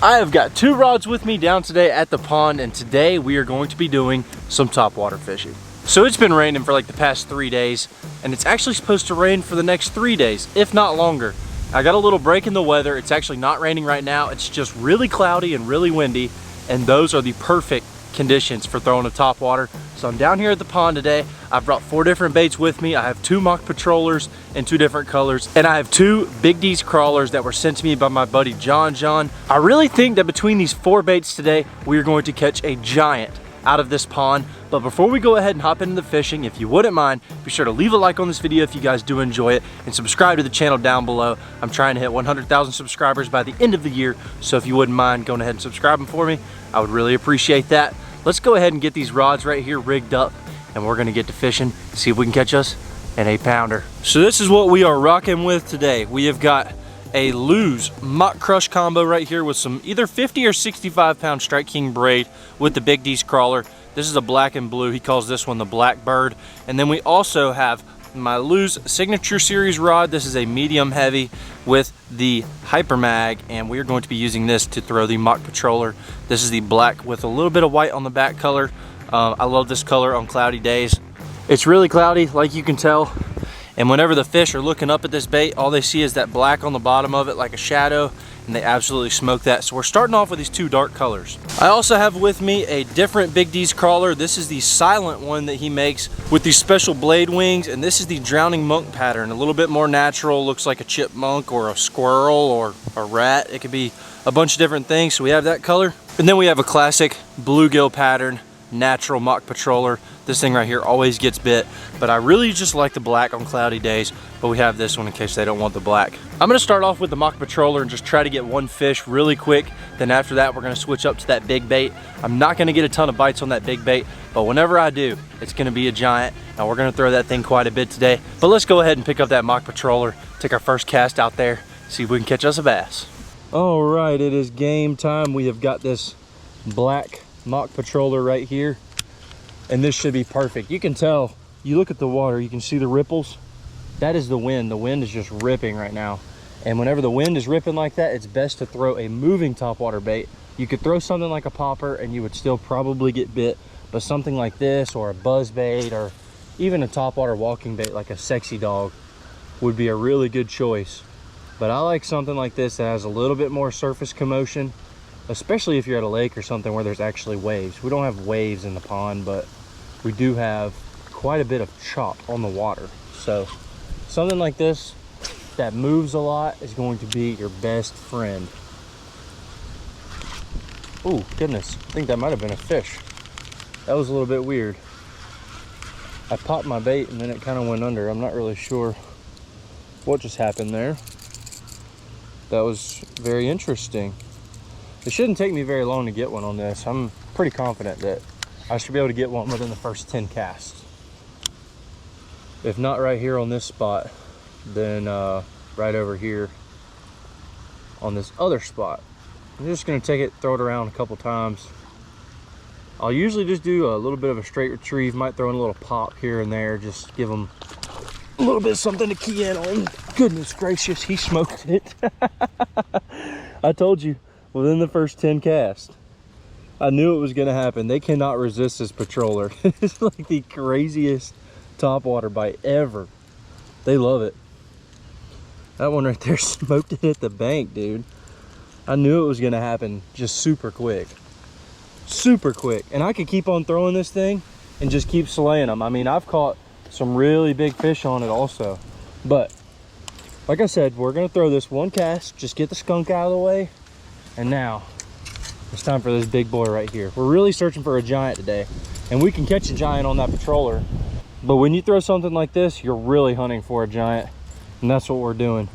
I have got two rods with me down today at the pond, and today we are going to be doing some topwater fishing. So it's been raining for like the past 3 days, and it's actually supposed to rain for the next 3 days, if not longer. I got a little break in the weather. It's actually not raining right now. It's just really cloudy and really windy, and those are the perfect conditions for throwing a topwater. So I'm down here at the pond today. I've brought 4 different baits with me. I have 2 mock patrollers in 2 different colors, and I have 2 Big D's crawlers that were sent to me by my buddy John. I really think that between these 4 baits today, we are going to catch a giant out of this pond. But before we go ahead and hop into the fishing, if you wouldn't mind, be sure to leave a like on this video if you guys do enjoy it, and subscribe to the channel down below. I'm trying to hit 100,000 subscribers by the end of the year, so if you wouldn't mind going ahead and subscribing for me, I would really appreciate that. Let's go ahead and get these rods right here rigged up, and we're gonna get to fishing, see if we can catch us an 8-pounder. So this is what we are rocking with today. We have got a Lew's Mock Crush combo right here with some either 50 or 65 pound Strike King braid with the Big D's crawler. This is a black and blue. He calls this one the Blackbird. And then we also have my Lew's Signature Series rod. This is a medium heavy with the Hyper Mag, and we are going to be using this to throw the Mock Patroller. This is the black with a little bit of white on the back color. I love this color on cloudy days. It's really cloudy, like you can tell, and whenever the fish are looking up at this bait, all they see is that black on the bottom of it like a shadow, and they absolutely smoke that. So we're starting off with these 2 dark colors. I also have with me a different Big D's crawler. This is the silent one that he makes with these special blade wings, and this is the Drowning Monk pattern. A little bit more natural, looks like a chipmunk or a squirrel or a rat. It could be a bunch of different things, so we have that color. And then we have a classic bluegill pattern natural mock patroller. This thing right here always gets bit, but I really just like the black on cloudy days, but we have this one in case they don't want the black. I'm gonna start off with the mock patroller and just try to get 1 fish really quick. Then after that, we're gonna switch up to that big bait. I'm not gonna get a ton of bites on that big bait, but whenever I do, it's gonna be a giant. Now we're gonna throw that thing quite a bit today, but let's go ahead and pick up that mock patroller, take our first cast out there, see if we can catch us a bass. All right, it is game time. We have got this black mock patroller right here, and this should be perfect. You can tell, you look at the water, you can see the ripples. That is the wind. The wind is just ripping right now, and whenever the wind is ripping like that, it's best to throw a moving topwater bait. You could throw something like a popper and you would still probably get bit, but something like this or a buzz bait or even a topwater walking bait like a Sexy Dog would be a really good choice. But I like something like this that has a little bit more surface commotion, especially if you're at a lake or something where there's actually waves. We don't have waves in the pond, but we do have quite a bit of chop on the water. So something like this that moves a lot is going to be your best friend. Oh goodness, I think that might have been a fish. That was a little bit weird. I popped my bait and then it kind of went under. I'm not really sure what just happened there. That was very interesting. It shouldn't take me very long to get one on this. I'm pretty confident that I should be able to get one within the first 10 casts. If not right here on this spot, then right over here on this other spot. I'm just gonna take it, throw it around a couple times. I'll usually just do a little bit of a straight retrieve, might throw in a little pop here and there, just give them a little bit of something to key in on. Goodness gracious, he smoked it. I told you, within the first 10 casts. I knew it was gonna happen. They cannot resist this patroller. It's like the craziest topwater bite ever. They love it. That one right there smoked it at the bank, dude. I knew it was gonna happen just super quick. Super quick. And I could keep on throwing this thing and just keep slaying them. I mean, I've caught some really big fish on it also. But like I said, we're gonna throw this 1 cast, just get the skunk out of the way. And now it's time for this big boy right here. We're really searching for a giant today, and we can catch a giant on that patroller. But when you throw something like this, you're really hunting for a giant, and that's what we're doing.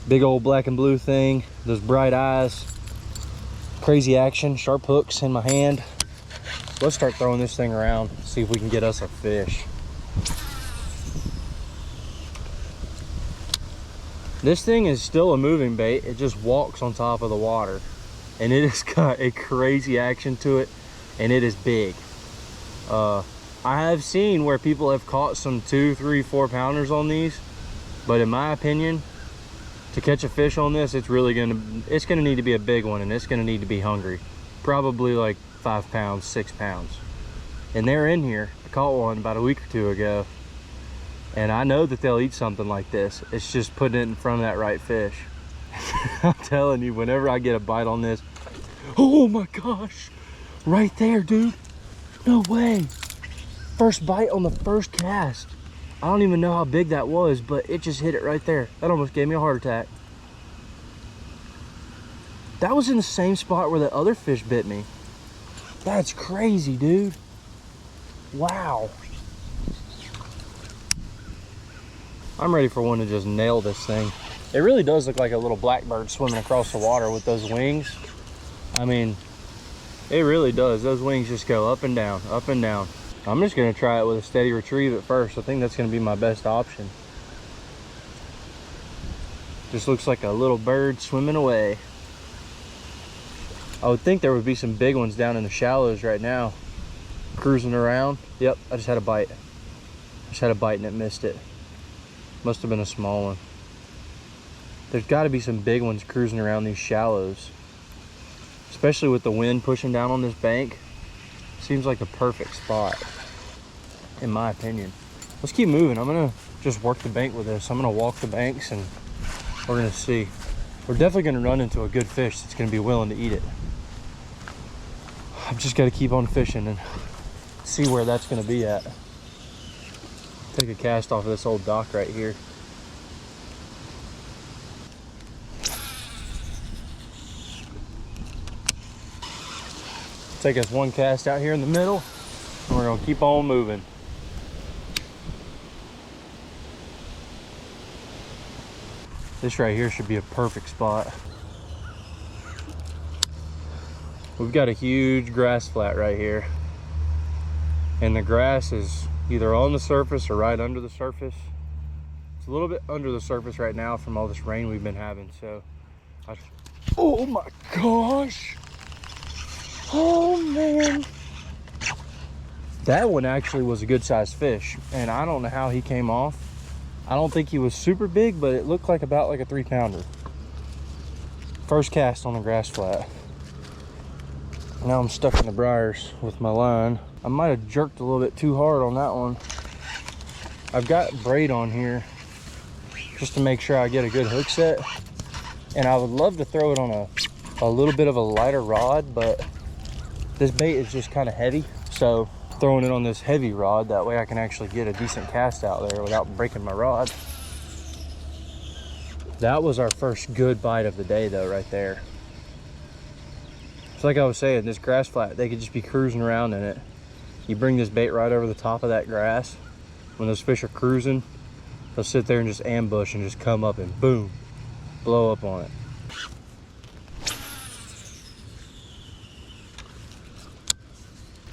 Big old black and blue thing, those bright eyes, crazy action, sharp hooks in my hand. Let's start throwing this thing around, see if we can get us a fish. This thing is still a moving bait. It just walks on top of the water, and it has got a crazy action to it, and it is big. I have seen where people have caught some 2, 3, 4 pounders on these, but in my opinion, To catch a fish on this, it's gonna need to be a big one, and it's gonna need to be hungry. Probably like 5 pounds, 6 pounds. And they're in here. I caught one about a week or two ago. And I know that they'll eat something like this. It's just putting it in front of that right fish. I'm telling you, whenever I get a bite on this, oh my gosh, right there, dude. No way. First bite on the first cast. I don't even know how big that was, but it just hit it right there. That almost gave me a heart attack. That was in the same spot where the other fish bit me. That's crazy, dude. Wow. I'm ready for one to just nail this thing. It really does look like a little blackbird swimming across the water with those wings. I mean, it really does. Those wings just go up and down, up and down. I'm just gonna try it with a steady retrieve at first. I think that's gonna be my best option. Just looks like a little bird swimming away. I would think there would be some big ones down in the shallows right now, cruising around. Yep, I just had a bite. Just had a bite and it missed it. Must have been a small one. There's got to be some big ones cruising around these shallows, especially with the wind pushing down on this bank. Seems like the perfect spot, in my opinion. Let's keep moving. I'm gonna just work the bank with this. I'm gonna walk the banks and we're gonna see. We're definitely gonna run into a good fish that's gonna be willing to eat it. I've just got to keep on fishing and see where that's gonna be at. Take a cast off of this old dock right here. Take us one cast out here in the middle, and we're gonna keep on moving. This right here should be a perfect spot. We've got a huge grass flat right here, and the grass is either on the surface or right under the surface. It's a little bit under the surface right now from all this rain we've been having, so oh my gosh. Oh man, that one actually was a good sized fish, and I don't know how he came off. I don't think he was super big, but it looked like about like a 3-pounder. First cast on the grass flat. Now I'm stuck in the briars with my line. I might have jerked a little bit too hard on that one. I've got braid on here just to make sure I get a good hook set, and I would love to throw it on a little bit of a lighter rod, but this bait is just kind of heavy, so throwing it on this heavy rod, that way I can actually get a decent cast out there without breaking my rod. That was our first good bite of the day though, right there. It's like I was saying, this grass flat, they could just be cruising around in it. You bring this bait right over the top of that grass. When those fish are cruising, they'll sit there and just ambush and just come up and boom, blow up on it.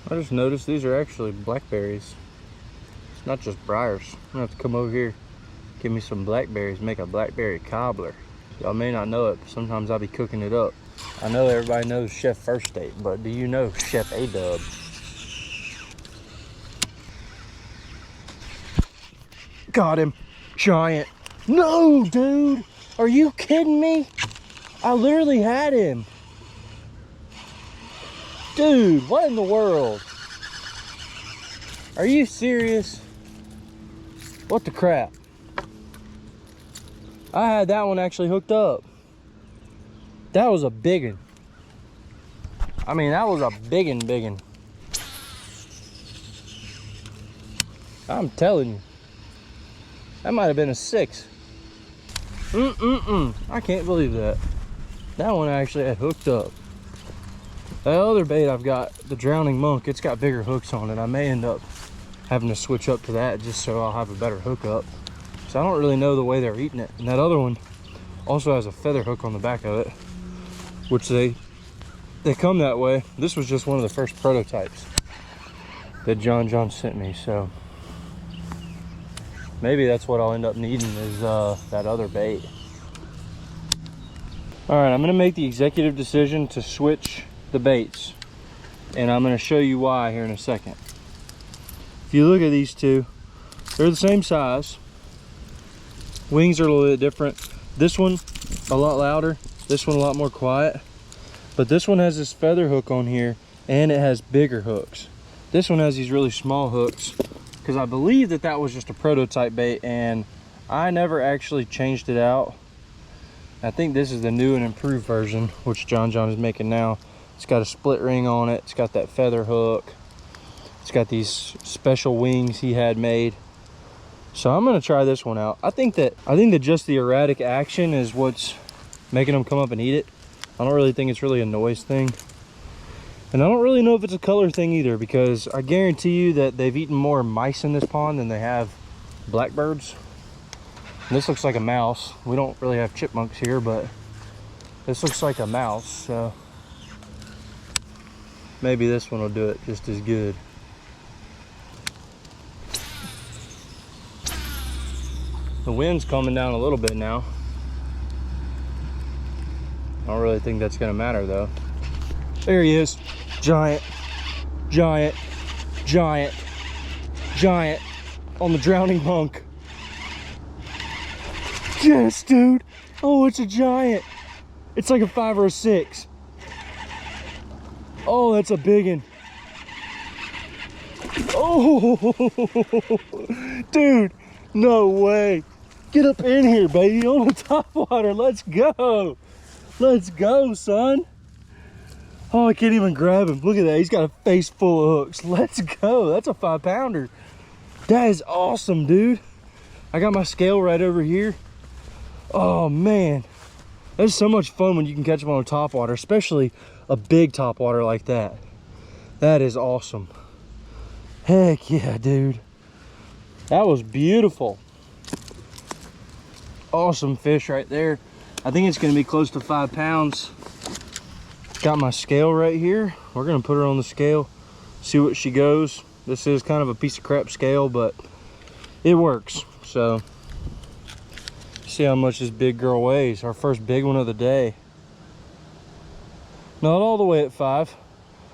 I just noticed these are actually blackberries. It's not just briars. I'm gonna have to come over here, give me some blackberries, make a blackberry cobbler. Y'all may not know it, but sometimes I'll be cooking it up. I know everybody knows Chef First Date, but do you know Chef ADUB? Got him. Giant. No, dude. Are you kidding me? I literally had him. Dude, what in the world? Are you serious? What the crap? I had that one actually hooked up. That was a biggin. I mean, that was a biggin. I'm telling you. That might have been a 6. I can't believe that. That one actually had hooked up. The other bait I've got, the Drowning Monk, it's got bigger hooks on it. I may end up having to switch up to that just so I'll have a better hookup. So I don't really know the way they're eating it. And that other one also has a feather hook on the back of it, which they come that way. This was just one of the first prototypes that John sent me, so maybe that's what I'll end up needing is that other bait. All right, I'm gonna make the executive decision to switch the baits, and I'm going to show you why here in a second. If you look at these two, they're the same size. Wings are a little bit different. This one a lot louder. This one a lot more quiet. But this one has this feather hook on here, and it has bigger hooks. This one has these really small hooks, because I believe that that was just a prototype bait, and I never actually changed it out. I think this is the new and improved version, which John is making now. It's got a split ring on it. It's got that feather hook. It's got these special wings he had made. So I'm gonna try this one out. I think that just the erratic action is what's making them come up and eat it. I don't really think it's really a noise thing. And I don't really know if it's a color thing either, because I guarantee you that they've eaten more mice in this pond than they have blackbirds. And this looks like a mouse. We don't really have chipmunks here, but this looks like a mouse, so maybe this one will do it just as good. The wind's calming down a little bit now. I don't really think that's gonna matter though. There he is. Giant, giant, giant, giant on the drowning hunk. Yes, dude. Oh, it's a giant. It's like a 5 or a 6. Oh, that's a big one. Oh, dude, no way. Get up in here, baby, on the top water. Let's go. Let's go, son. Oh, I can't even grab him. Look at that. He's got a face full of hooks. Let's go. That's a 5-pounder. That is awesome, dude. I got my scale right over here. Oh, man. That's so much fun when you can catch them on a topwater, especially a big topwater like that. That is awesome. Heck yeah, dude. That was beautiful. Awesome fish right there. I think it's going to be close to 5 pounds. Got my scale right here. We're going to put her on the scale, see what she goes. This is kind of a piece of crap scale, but it works. So, see how much this big girl weighs. Our first big one of the day. Not all the way at 5.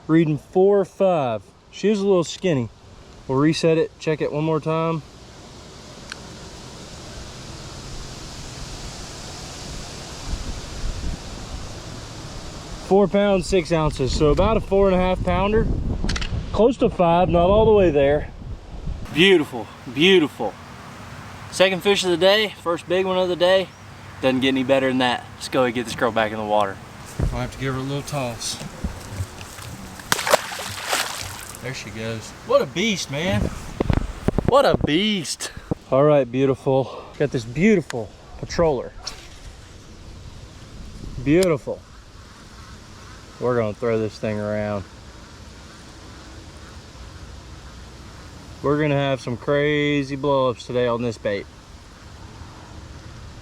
Reading 4.5. She is a little skinny. We'll reset it, check it one more time. £4 6 ounces, so about a 4.5 pounder, close to 5, not all the way there. Beautiful, beautiful. Second fish of the day, first big one of the day. Doesn't get any better than that. Let's go and get this girl back in the water. I'll have to give her a little toss. There she goes. What a beast, man. What a beast. All right, beautiful. Got this beautiful patroller. Beautiful. We're gonna throw this thing around. We're gonna have some crazy blow-ups today on this bait.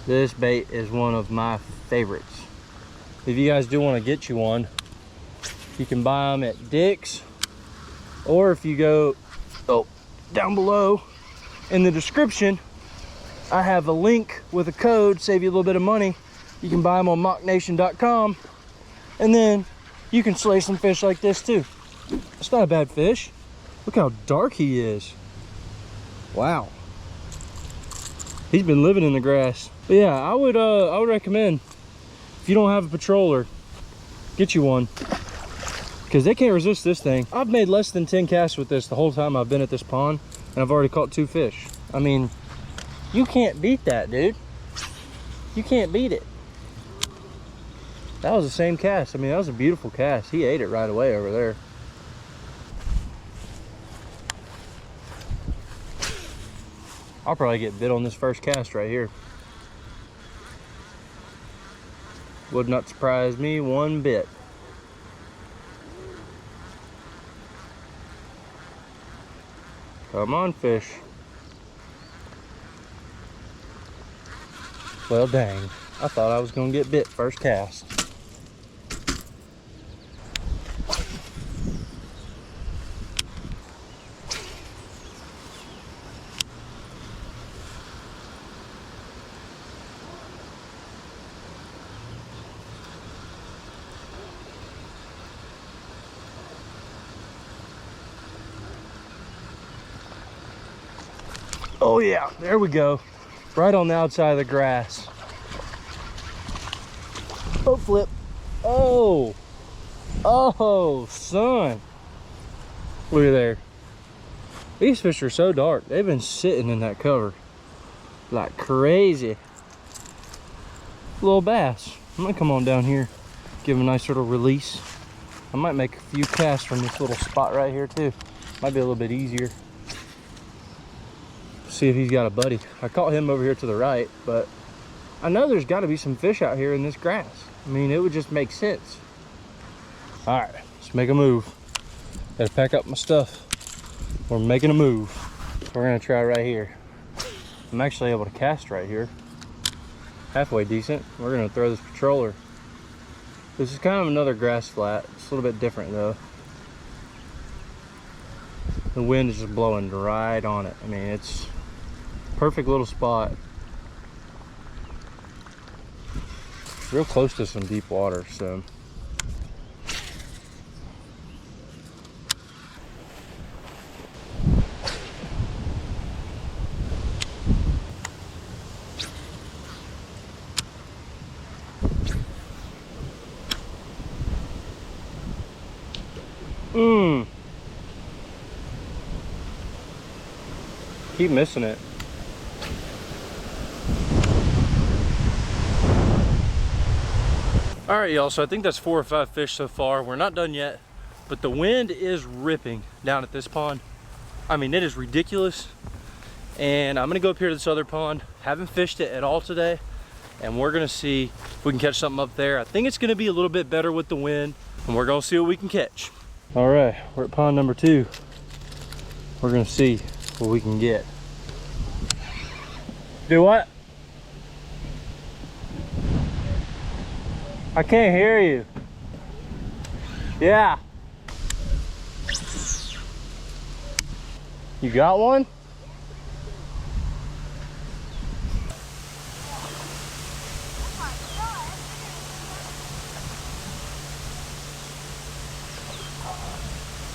This bait is one of my favorites. If you guys do want to get you one, you can buy them at Dick's, or if you go down below in the description, I have a link with a code, save you a little bit of money. You can buy them on mocknation.com, and then you can slay some fish like this too. It's not a bad fish. Look how dark he is. Wow. He's been living in the grass. But yeah, I would recommend, if you don't have a patroller, get you one, because they can't resist this thing. I've made less than 10 casts with this the whole time I've been at this pond, and I've already caught 2 fish. I mean, you can't beat that, dude. You can't beat it. That was the same cast. I mean, that was a beautiful cast. He ate it right away over there. I'll probably get bit on this first cast right here. Would not surprise me one bit. Come on, fish. Well, dang. I thought I was gonna get bit first cast. Oh yeah, there we go. Right on the outside of the grass. Boat flip. Oh. Oh, son. Look at there. These fish are so dark. They've been sitting in that cover like crazy. Little bass. I'm gonna come on down here, give him a nice little release. I might make a few casts from this little spot right here too. Might be a little bit easier. See if he's got a buddy. I caught him over here to the right, but I know there's got to be some fish out here in this grass. I mean, it would just make sense. All right, let's make a move. Gotta pack up my stuff. We're making a move. We're gonna try right here. I'm actually able to cast right here. Halfway decent. We're gonna throw this patroller. This is kind of another grass flat. It's a little bit different though. The wind is just blowing right on it. I mean, it's a perfect little spot. Real close to some deep water, so. Keep missing it. All right, y'all, so I think that's 4 or 5 fish so far. We're not done yet, but the wind is ripping down at this pond. I mean, it is ridiculous. And I'm gonna go up here to this other pond. Haven't fished it at all today, and we're gonna see if we can catch something up there. I think it's gonna be a little bit better with the wind, and we're gonna see what we can catch. All right, we're at pond number 2. We're gonna see what we can get. Do what? I can't hear you. Yeah. You got one?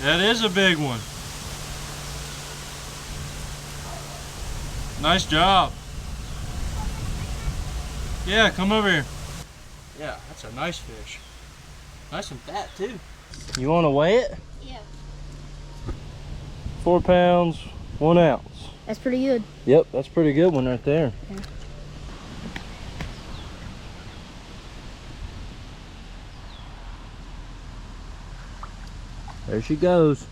That is a big one. Nice job. Yeah, come over here. Yeah, that's a nice fish. Nice and fat too. You want to weigh it? Yeah. 4 pounds, 1 ounce. That's pretty good. Yep, that's a pretty good one right there. Yeah. There she goes.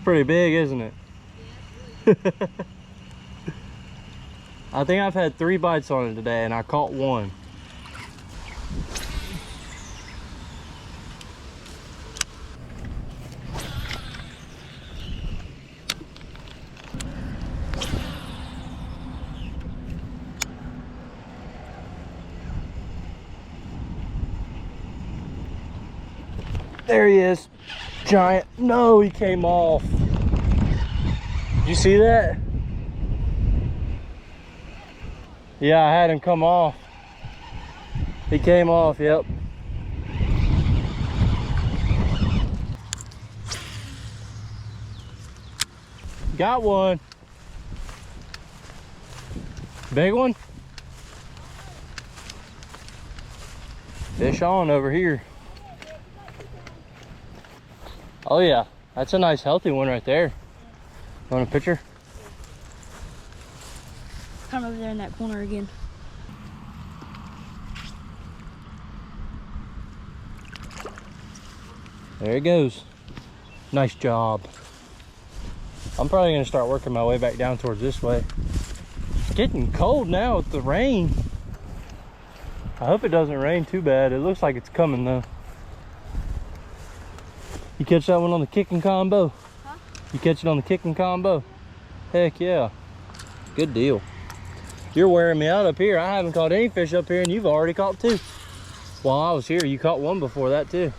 Pretty big, isn't it? Yeah, I think I've had 3 bites on it today and I caught 1. There he is. Giant. No, he came off. Did you see that? Yeah, I had him come off. He came off, yep. Got one. Big one. Fish on over here. Oh yeah, that's a nice healthy one right there. You want a picture? Come over there in that corner again. There it goes. Nice job. I'm probably gonna start working my way back down towards this way. It's getting cold now with the rain. I hope it doesn't rain too bad. It looks like it's coming though. You catch that one on the kicking combo? Huh? You catch it on the kicking combo? Heck yeah. Good deal. You're wearing me out up here. I haven't caught any fish up here and you've already caught 2. While I was here, you caught 1 before that too.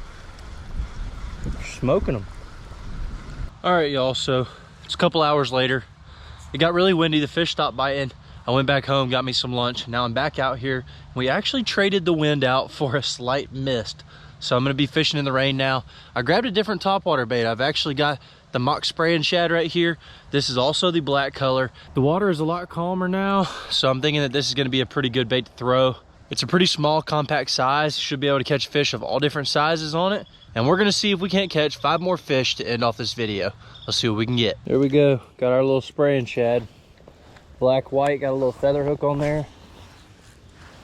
You're smoking them. All right, y'all, so it's a couple hours later. It got really windy. The fish stopped biting. I went back home, got me some lunch. Now I'm back out here. We actually traded the wind out for a slight mist. So I'm gonna be fishing in the rain now. I grabbed a different topwater bait. I've actually got the mock spraying shad right here. This is also the black color. The water is a lot calmer now, so I'm thinking that this is gonna be a pretty good bait to throw. It's a pretty small, compact size. Should be able to catch fish of all different sizes on it. And we're gonna see if we can't catch 5 more fish to end off this video. Let's see what we can get. There we go, got our little spraying shad. Black, white, got a little feather hook on there.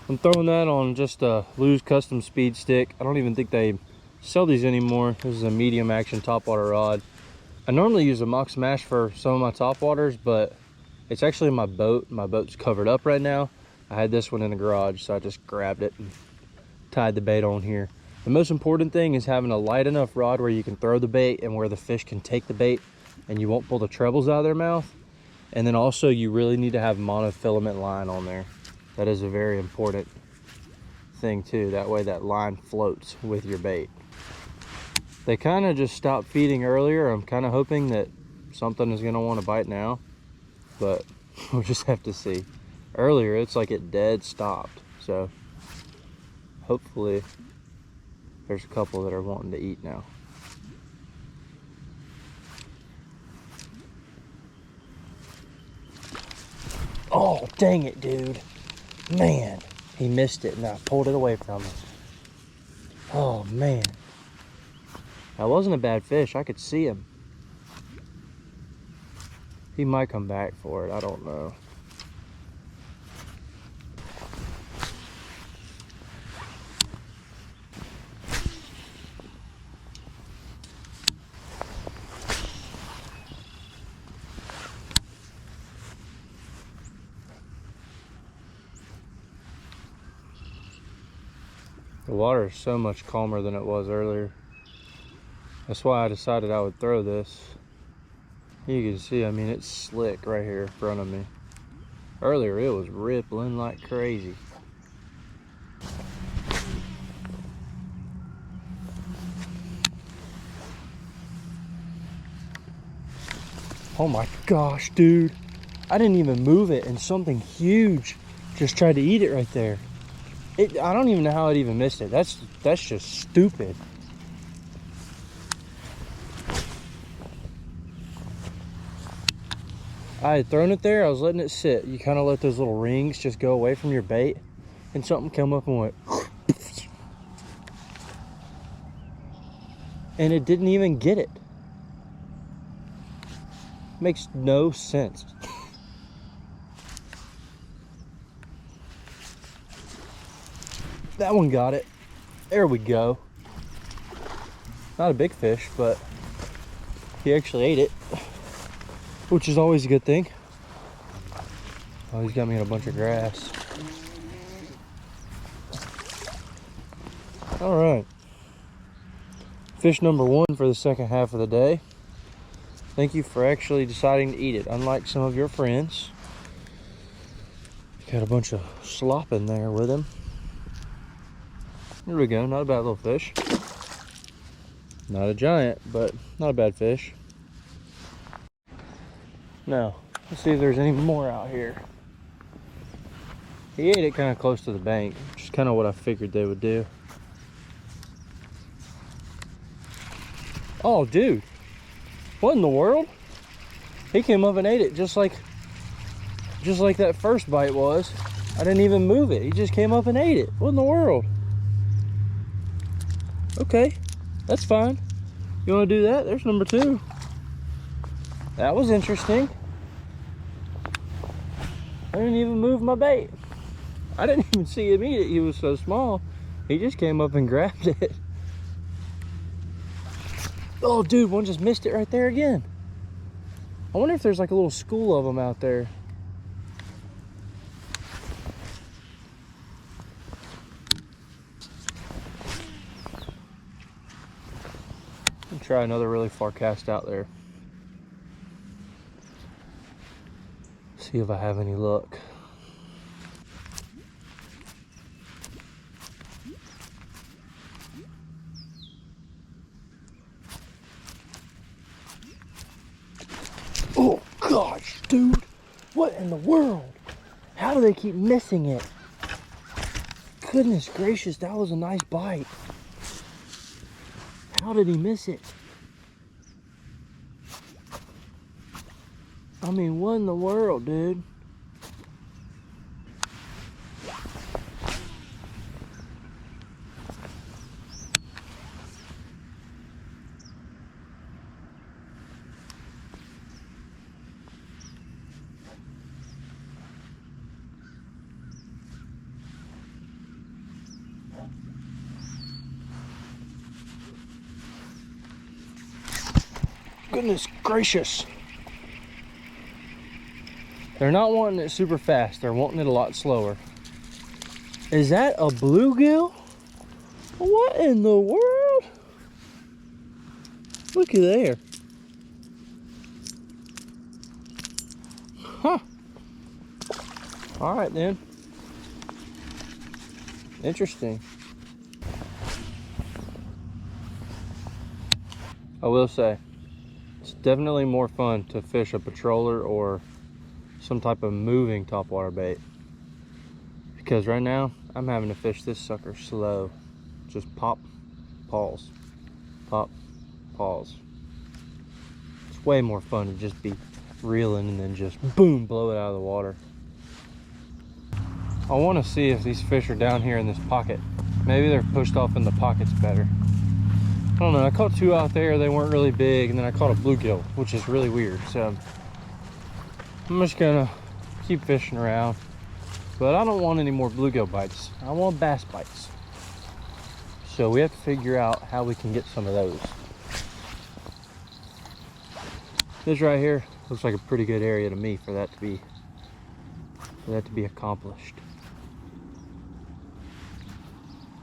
I'm throwing that on just a Lew's custom speed stick. I don't even think they sell these anymore. This is a medium action topwater rod. I normally use a mock smash for some of my topwaters, but it's actually in my boat. My boat's covered up right now. I had this one in the garage, so I just grabbed it and tied the bait on here. The most important thing is having a light enough rod where you can throw the bait and where the fish can take the bait and you won't pull the trebles out of their mouth. And then also you really need to have monofilament line on there. That is a very important thing too. That way that line floats with your bait. They kind of just stopped feeding earlier. I'm kind of hoping that something is gonna want to bite now, but we'll just have to see. Earlier, it's like it dead stopped. So hopefully there's a couple that are wanting to eat now. Oh, dang it, dude. Man, he missed it and I pulled it away from him. Oh, man. That wasn't a bad fish. I could see him. He might come back for it. I don't know. The water is so much calmer than it was earlier. That's why I decided I would throw this. You can see, I mean, it's slick right here in front of me. Earlier, it was rippling like crazy. Oh my gosh, dude. I didn't even move it and something huge just tried to eat it right there. I don't even know how it even missed it. That's just stupid. I had thrown it there. I was letting it sit. You kind of let those little rings just go away from your bait, and something come up and went, and it didn't even get it. Makes no sense. That one got it. There we go. Not a big fish, but he actually ate it, which is always a good thing. Oh, he's got me in a bunch of grass. All right. Fish number 1 for the second half of the day. Thank you for actually deciding to eat it, unlike some of your friends. Got a bunch of slop in there with him. Here we go, not a bad little fish. Not a giant, but not a bad fish. Now, let's see if there's any more out here. He ate it kind of close to the bank, which is kind of what I figured they would do. Oh, dude. What in the world? He came up and ate it just like that first bite was. I didn't even move it. He just came up and ate it. What in the world? Okay, that's fine. You want to do that? There's number 2. That was interesting. I didn't even move my bait. I didn't even see him eat it. He was so small. He just came up and grabbed it. Oh, dude, one just missed it right there again. I wonder if there's like a little school of them out there. Try another really far cast out there. See if I have any luck. Oh gosh, dude, what in the world? How do they keep missing it? Goodness gracious, that was a nice bite. How did he miss it? I mean, what in the world, dude? Goodness gracious. They're not wanting it super fast. They're wanting it a lot slower. Is that a bluegill? What in the world? Looky there. Huh. All right then. Interesting. I will say, it's definitely more fun to fish a patroller or some type of moving topwater bait. Because right now, I'm having to fish this sucker slow. Just pop, pause, pop, pause. It's way more fun to just be reeling and then just boom, blow it out of the water. I want to see if these fish are down here in this pocket. Maybe they're pushed off in the pockets better. I don't know, I caught two out there, they weren't really big, and then I caught a bluegill, which is really weird. So I'm just gonna keep fishing around. But I don't want any more bluegill bites. I want bass bites. So we have to figure out how we can get some of those. This right here looks like a pretty good area to me for that to be accomplished.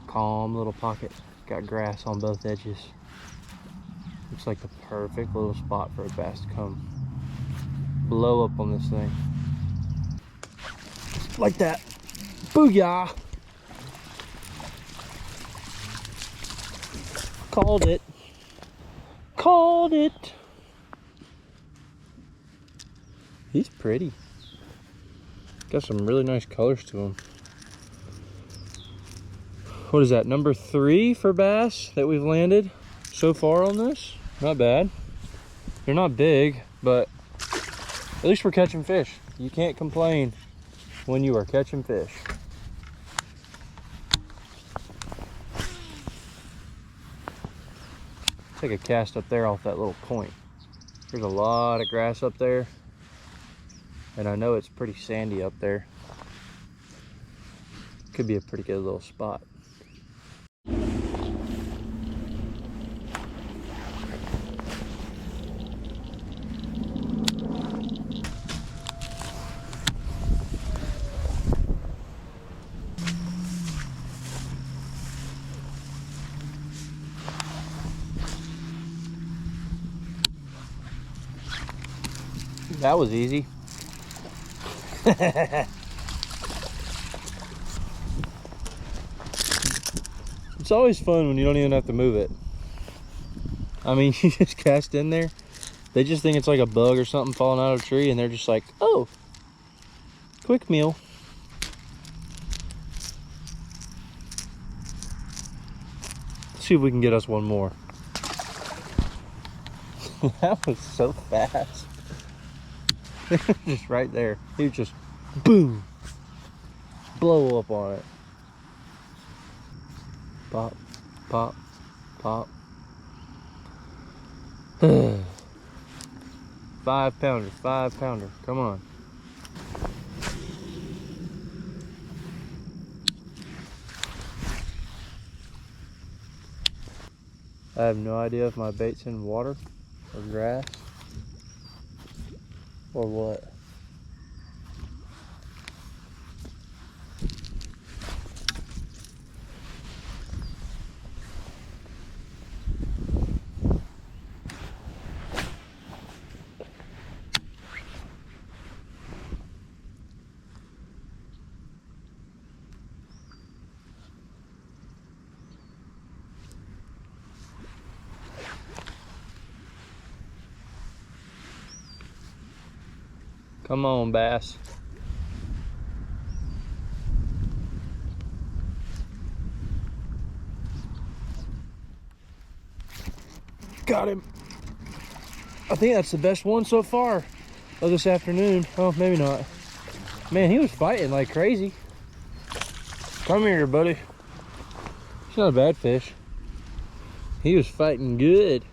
Calm little pocket. Got grass on both edges. Looks like the perfect little spot for a bass to come blow up on this thing. Like that. Booyah! Called it. Called it. He's pretty. Got some really nice colors to him. What is that, number 3 for bass that we've landed so far on this? Not bad. They're not big, but at least we're catching fish. You can't complain when you are catching fish. Take a cast up there off that little point. There's a lot of grass up there, and I know it's pretty sandy up there. Could be a pretty good little spot. That was easy. It's always fun when you don't even have to move it. I mean, you just cast in there. They just think it's like a bug or something falling out of a tree, and they're just like, oh, quick meal. Let's see if we can get us one more. That was so fast. Just right there. He was just boom, blow up on it. Pop, pop, pop. 5 pounder, 5 pounder. Come on. I have no idea if my bait's in water or grass or what. Come on, bass. Got him. I think that's the best one so far. Oh, this afternoon. Oh, maybe not. Man, he was fighting like crazy. Come here, buddy. He's not a bad fish. He was fighting good.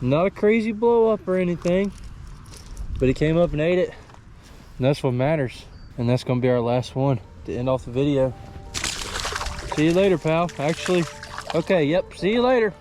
Not a crazy blow up or anything, but he came up and ate it. And that's what matters. And that's gonna be our last one to end off the video. See you later, pal. Actually, okay, yep, see you later.